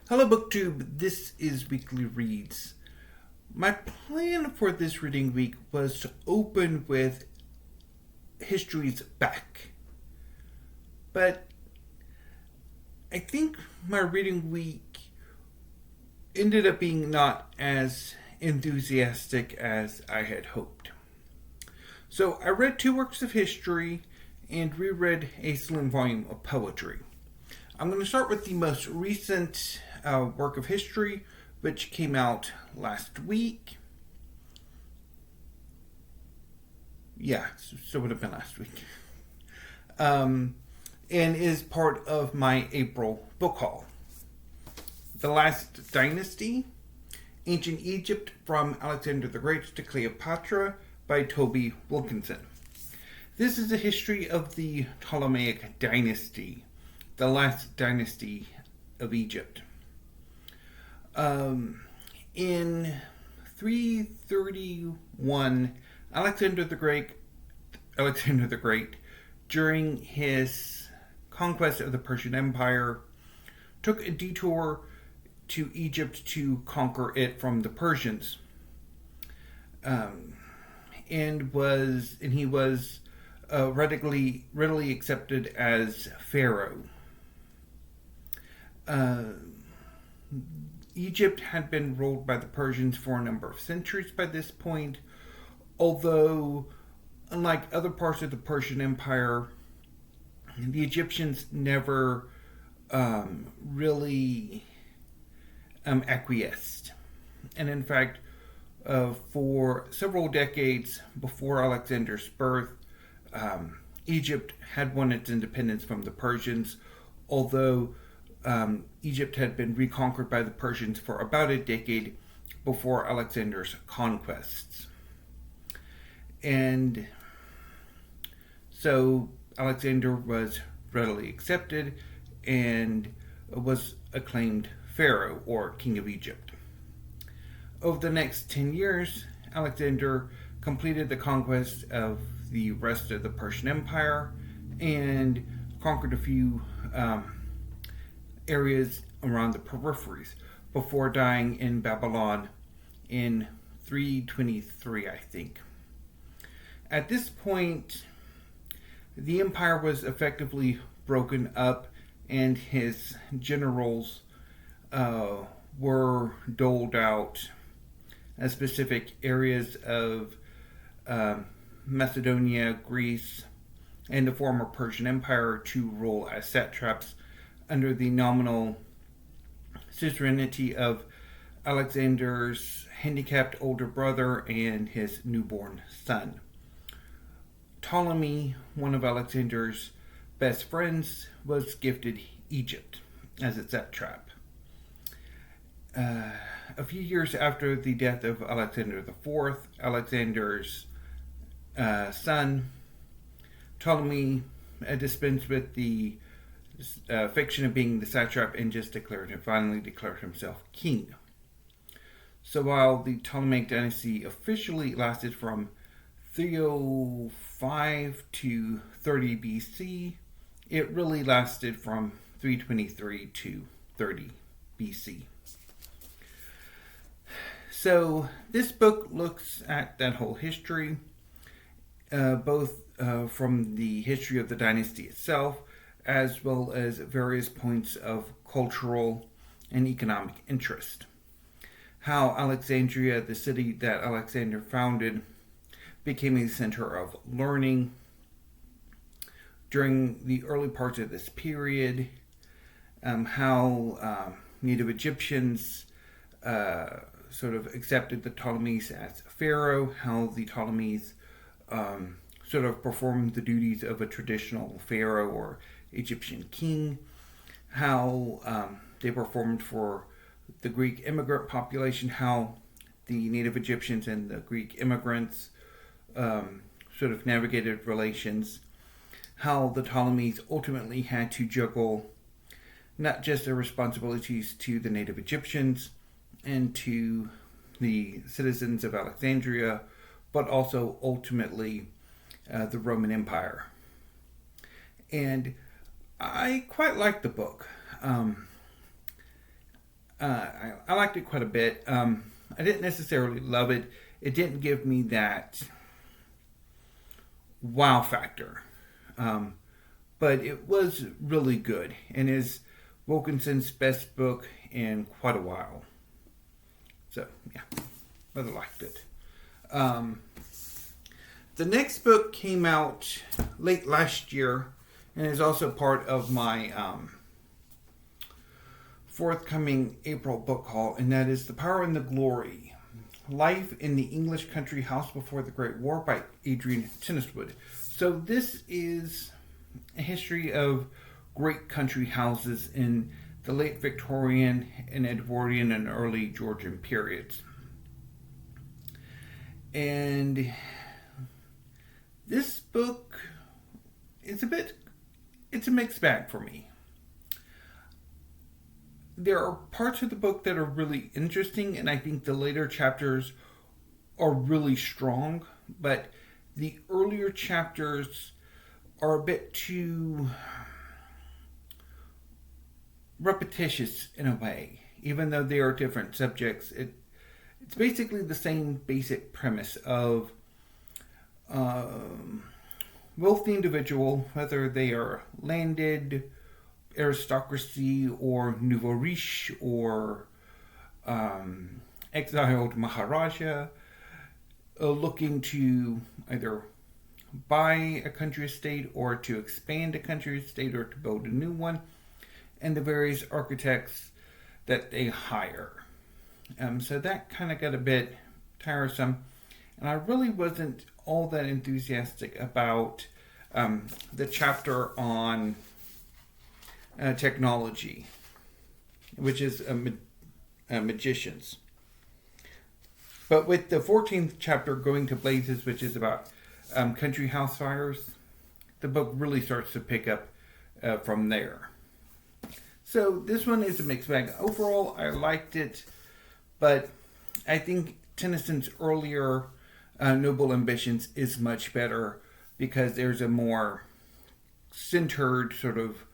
Hello BookTube, this is Weekly Reads. My plan for this reading week was to open with History's Back. But I think my reading week ended up being not as enthusiastic as I had hoped. So I read 2 works of history and reread a slim volume of poetry. I'm going to start with the most recent work of history, which came out last week. Yeah, so it would have been last week. And is part of my April book haul. The Last Dynasty, Ancient Egypt from Alexander the Great to Cleopatra by Toby Wilkinson. This is a history of the Ptolemaic dynasty, the last dynasty of Egypt. In 331, Alexander the Great, during his conquest of the Persian Empire, took a detour to Egypt to conquer it from the Persians, and he was readily accepted as pharaoh. Egypt had been ruled by the Persians for a number of centuries by this point, although, unlike other parts of the Persian Empire, the Egyptians never really acquiesced. And in fact, for several decades before Alexander's birth, Egypt had won its independence from the Persians, although Egypt had been reconquered by the Persians for about a decade before Alexander's conquests. And so Alexander was readily accepted and was acclaimed pharaoh or king of Egypt. Over the next 10 years, Alexander completed the conquest of the rest of the Persian Empire and conquered a few areas around the peripheries before dying in Babylon in 323, I think. At this point, the empire was effectively broken up and his generals were doled out as specific areas of Macedonia, Greece, and the former Persian Empire to rule as satraps under the nominal suzerainty of Alexander's handicapped older brother and his newborn son. Ptolemy, one of Alexander's best friends, was gifted Egypt as its satrap. A few years after the death of Alexander IV, Alexander's son, Ptolemy dispensed with the fiction of being the satrap and just finally declared himself king. So while the Ptolemaic dynasty officially lasted from 305 to 30 BC, it really lasted from 323 to 30 BC. So this book looks at that whole history, both from the history of the dynasty itself, as well as various points of cultural and economic interest. How Alexandria, the city that Alexander founded, became a center of learning during the early parts of this period, how Native Egyptians sort of accepted the Ptolemies as pharaoh, how the Ptolemies sort of performed the duties of a traditional pharaoh or Egyptian king, how they performed for the Greek immigrant population, how the native Egyptians and the Greek immigrants sort of navigated relations, how the Ptolemies ultimately had to juggle not just their responsibilities to the native Egyptians and to the citizens of Alexandria, but also ultimately the Roman Empire. And I quite like the book. I liked it quite a bit. I didn't necessarily love it. It didn't give me that wow factor. But it was really good and is Wilkinson's best book in quite a while. So, yeah, rather liked it. The next book came out late last year and is also part of my forthcoming April book haul, and that is The Power and the Glory, Life in the English Country House Before the Great War by Adrian Tinniswood. So this is a history of great country houses in the late Victorian and Edwardian and early Georgian periods. And this book is it's a mixed bag for me. There are parts of the book that are really interesting, and I think the later chapters are really strong, but the earlier chapters are a bit too repetitious in a way. Even though they are different subjects, it's basically the same basic premise of wealthy individual, whether they are landed aristocracy or nouveau riche or exiled Maharaja, looking to either buy a country estate or to expand a country estate or to build a new one, and the various architects that they hire. So that kind of got a bit tiresome, and I really wasn't all that enthusiastic about the chapter on technology, which is magicians. But with the 14th chapter, Going to Blazes, which is about country house fires, the book really starts to pick up from there. So this one is a mixed bag. Overall, I liked it, but I think Tennyson's earlier Noble Ambitions is much better because there's a more centered sort of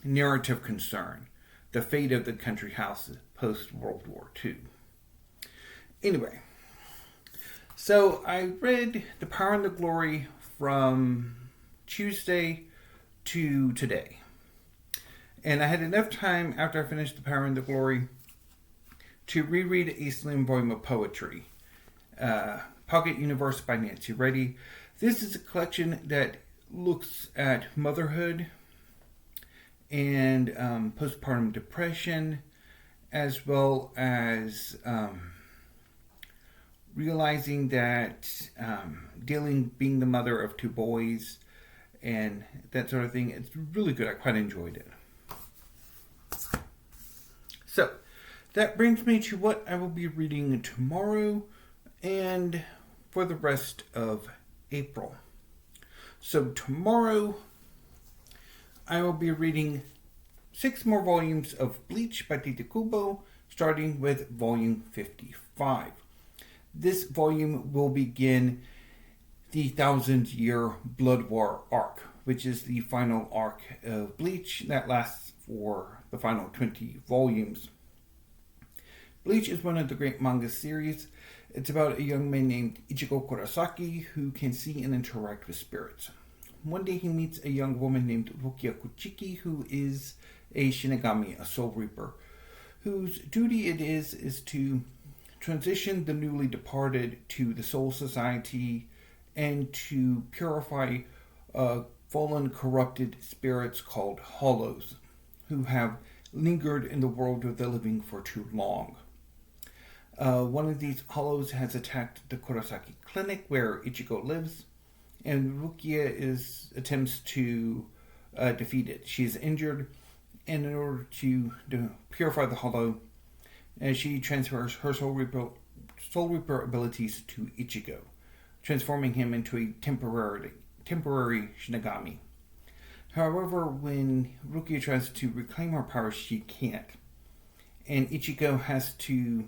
narrative concern. The fate of the country house post-World War II. Anyway, so I read The Power and the Glory from Tuesday to today. And I had enough time after I finished The Power and the Glory to reread a slim volume of poetry, Pocket Universe by Nancy Reddy. This is a collection that looks at motherhood and postpartum depression, as well as realizing that being the mother of two boys and that sort of thing. It's really good. I quite enjoyed it. So that brings me to what I will be reading tomorrow and for the rest of April. So tomorrow I will be reading 6 more volumes of Bleach by Tite Kubo, starting with volume 55. This volume will begin the 1,000-year Blood War arc, which is the final arc of Bleach that lasts for the final 20 volumes. Bleach is one of the great manga series. It's about a young man named Ichigo Kurosaki who can see and interact with spirits. One day he meets a young woman named Rukia Kuchiki, who is a Shinigami, a Soul Reaper, whose duty it is to transition the newly departed to the Soul Society and to purify fallen, corrupted spirits called Hollows, who have lingered in the world of the living for too long. One of these Hollows has attacked the Kurosaki clinic where Ichigo lives, and Rukia attempts to defeat it. She is injured, and in order to purify the Hollow, she transfers her Soul Reaper abilities to Ichigo, transforming him into a temporary Shinigami. However, when Rukia tries to reclaim her powers, she can't, and Ichigo has to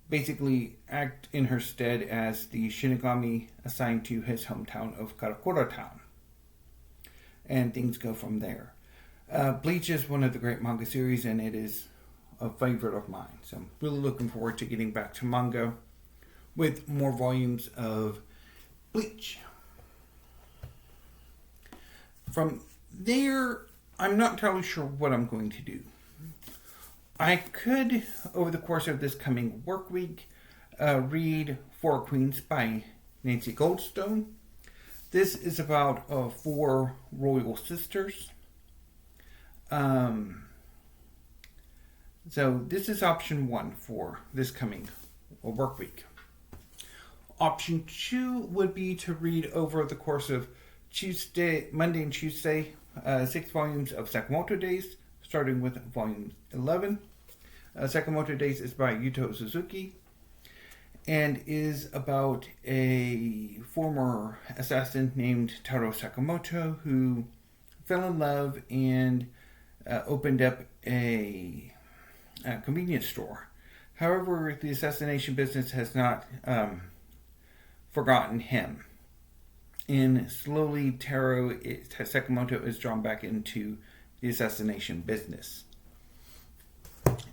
basically act in her stead as the Shinigami assigned to his hometown of Karakura Town. And things go from there. Bleach is one of the great manga series, and it is a favorite of mine. So I'm really looking forward to getting back to manga with more volumes of Bleach. From there, I'm not entirely sure what I'm going to do. I could, over the course of this coming work week, read Four Queens by Nancy Goldstone. This is about 4 royal sisters. So this is option 1 for this coming work week. Option 2 would be to read over the course of Monday and Tuesday, 6 volumes of Sakamoto Days, starting with volume 11. Sakamoto Days is by Yuto Suzuki and is about a former assassin named Taro Sakamoto who fell in love and opened up a convenience store. However, the assassination business has not forgotten him. And slowly, Sakamoto is drawn back into the assassination business.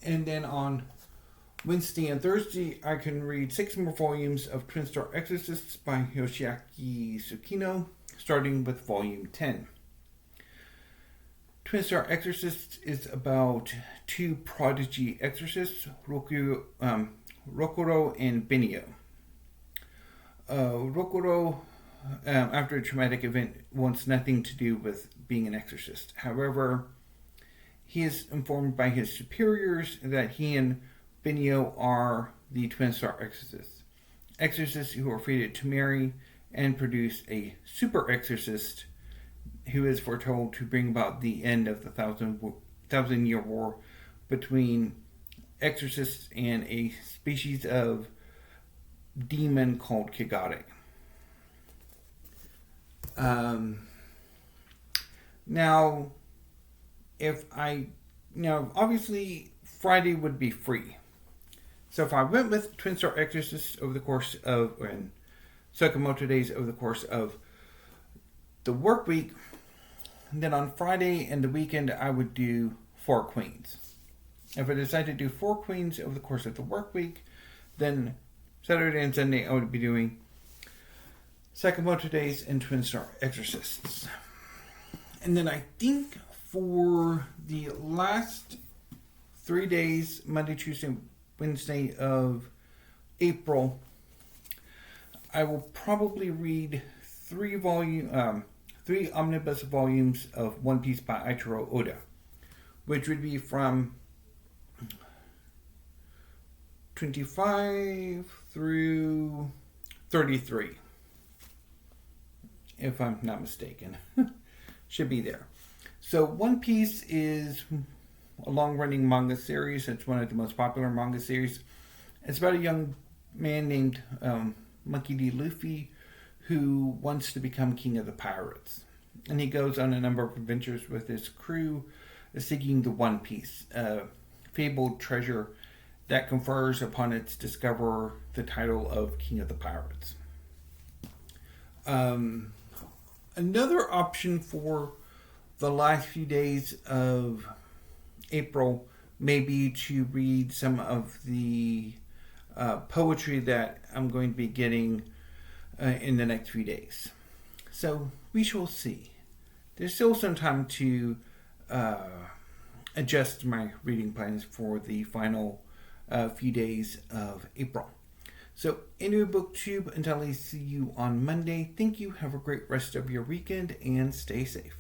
And then on Wednesday and Thursday, I can read 6 more volumes of Twin Star Exorcists by Yoshiaki Sukeno, starting with volume 10. Twin Star Exorcists is about 2 prodigy exorcists, Rokuro and Benio. Rokuro, after a traumatic event, wants nothing to do with being an exorcist. However, he is informed by his superiors that he and Benio are the Twin Star Exorcists. Exorcists who are fated to marry and produce a super exorcist who is foretold to bring about the end of the 1,000-year war between exorcists and a species of demon called Kigare. Now, obviously Friday would be free. So if I went with Twin Star Exorcists over the course of, and Sakamoto Days over the course of the work week, then on Friday and the weekend I would do 4 Queens. If I decide to do 4 Queens over the course of the work week, then Saturday and Sunday I would be doing Sakamoto Days and Twin Star Exorcists. And then I think for the last 3 days, Monday, Tuesday, Wednesday of April, I will probably read 3 omnibus volumes of One Piece by Eiichiro Oda, which would be from 25 through 33, if I'm not mistaken. Should be there. So One Piece is a long-running manga series. It's one of the most popular manga series. It's about a young man named Monkey D. Luffy who wants to become king of the pirates. And he goes on a number of adventures with his crew seeking the One Piece, a fabled treasure that confers upon its discoverer the title of King of the Pirates. Another option for the last few days of April may be to read some of the poetry that I'm going to be getting in the next few days. So we shall see. There's still some time to adjust my reading plans for the final few days of April. So, into BookTube, until I see you on Monday, thank you, have a great rest of your weekend, and stay safe.